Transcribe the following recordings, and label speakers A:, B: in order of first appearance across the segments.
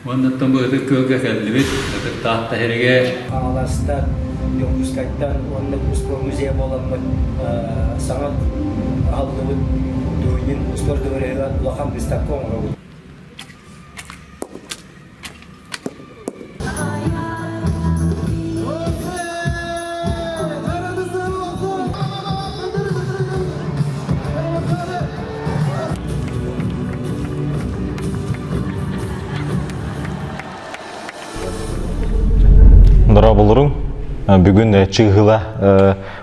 A: Ondan bu köke geldi tahta herige.
B: Analastan, Yokuskay'tan, onunla Uspor Müzeye olanmak sanat aldığımız düğünün Uspor Dövre'yle ulaqan Bistakon oldu.
C: Дора болырың, бүгін чығыла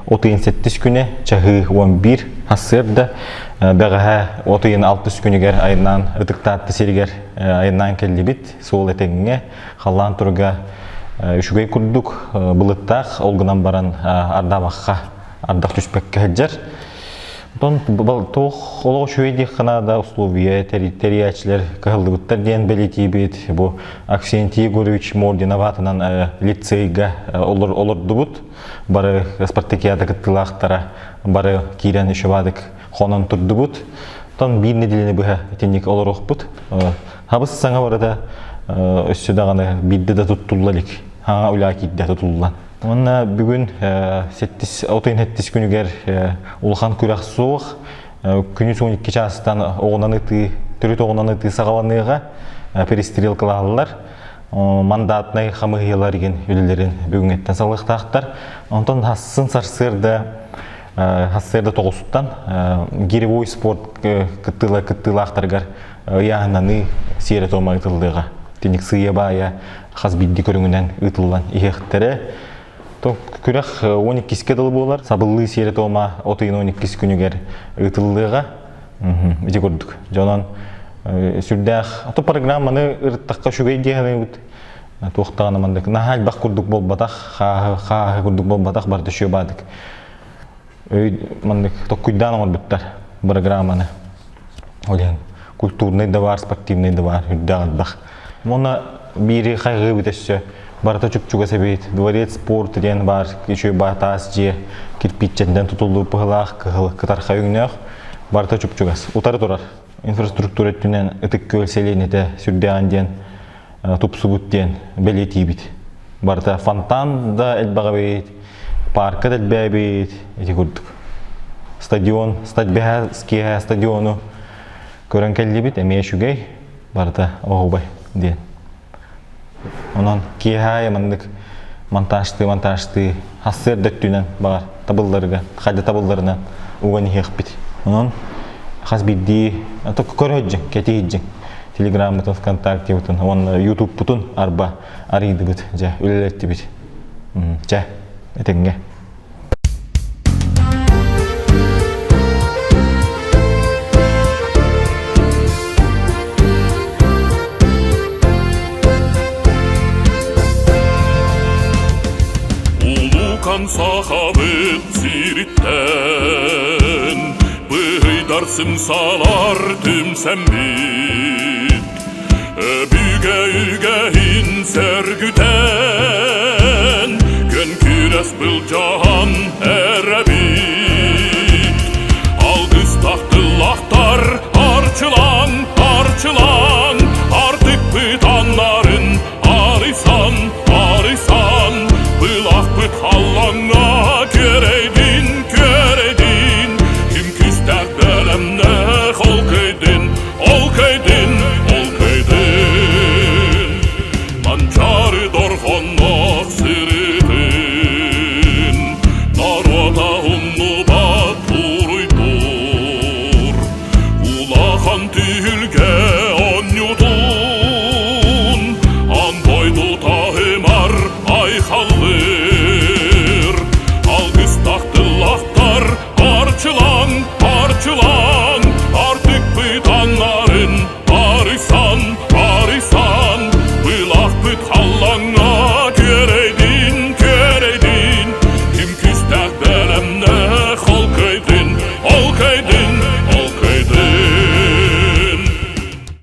C: 37 күні, чағы 11 асырды. Бәғіға 36 күнігер айынан ұтықтатты сергер айынан келді біт. Сол әтеңіне қалан тұрға үшігей күрдік бұлыттақ, олғынан баран ардамаққа, ардақ түспәкке әджер. Тоқ олығы шөйді қанада условия, териячлер қағылды бұттар ден бәлеті бет. Бұл Аксентий Егорович Мординов атынан лицейға олырды бұд. Бары спартакиада кіттілақтара, бары кейрен үші бадық қонан тұрды бұд. Тон бір неделені бұға етенек олыр оқ бұд. Хабыс саңа барада өссі дағаны бидді да тұттылылық, хаңа ұла кейді тұттылылан. Онна бүгін 37 күнігер улхан күрәқ соғық, күні 12 часыстан түріт оғынан ұты сағаланыға перестрелкалалар, мандатнай қамығылар еген өлілерін бүгін еттен салықтақтар. Онтан хасын сарсырды тоғысыттан геревой спорт күттілақтарғар яғынаны сері тома ұтылдыға. Тенек сыя бая қазбидді көріңінен ұтылған ехттері. Күрәқ 12-ке дылы болар. Сабылы сері тома 12 күнігер ұтылдыға өте көрдік. Жонан сүрдәқ аты программаны ұрттаққа шүгей дегені өт. Тоқтағаны мандық. Нахал бақ күрдік бол батақ, қағы күрдік бол батақ барды шөй бадық. Мандық күйдан оңыр бүттар программаны. Культурный да бар, спортивный да бар, үрдәғат бақ. Мұны бири қайғы бітесі. Барта чүк-чуға сәбейт, дворец спорт ден бар, кешөй батас же, кирпиченден тұтылды пығылақ, кытарқа өңінеғ, барта чүк-чуғас. Утары тұрар. Инфраструктура түнен үтік көлселен еті сүрдеған ден, тұпсы бұт ден, бәлеті бейт. Барта фонтан да әлбаға бейт, парка да әлбәй бейт, еті көрдік. Стадион, скеға стадиону көрін кәлі бейт, әмей шүгей, барта оғыбай ден. Онан кейхай мандык монтажты хассыр дөттүнен бар табылларга, қайды табылларынан уғаны хеқ бит. Онан хас бидди, көрөджін, кетейджін. Телеграм бұтын, ВКонтакте бұтын, он YouTube бұтын арба арыйды бұт, жа, өлелетті бит. Жа, әтегінге.
D: Сахабыт сириттен быйдар сымсалар түмсәмбит Бүге-үгәһин сәргүтән Көн күрәс был жаһан әрәбит Алгыз тақтылақтар арчылан Артык бытанларын арысан Былақ бұт қаллаңа көрейдін Кім күстәк бәлемне ол көйдін Манчары дорғаннақ сіретін Народа ұмны бат ұруйдыр Улахан түйілге он ютун Ан бойду тағымар айхаллыр Алгыз тақтылақтар арчылан Артык бытанларын арысан Былақ бұт қаллаңа керейді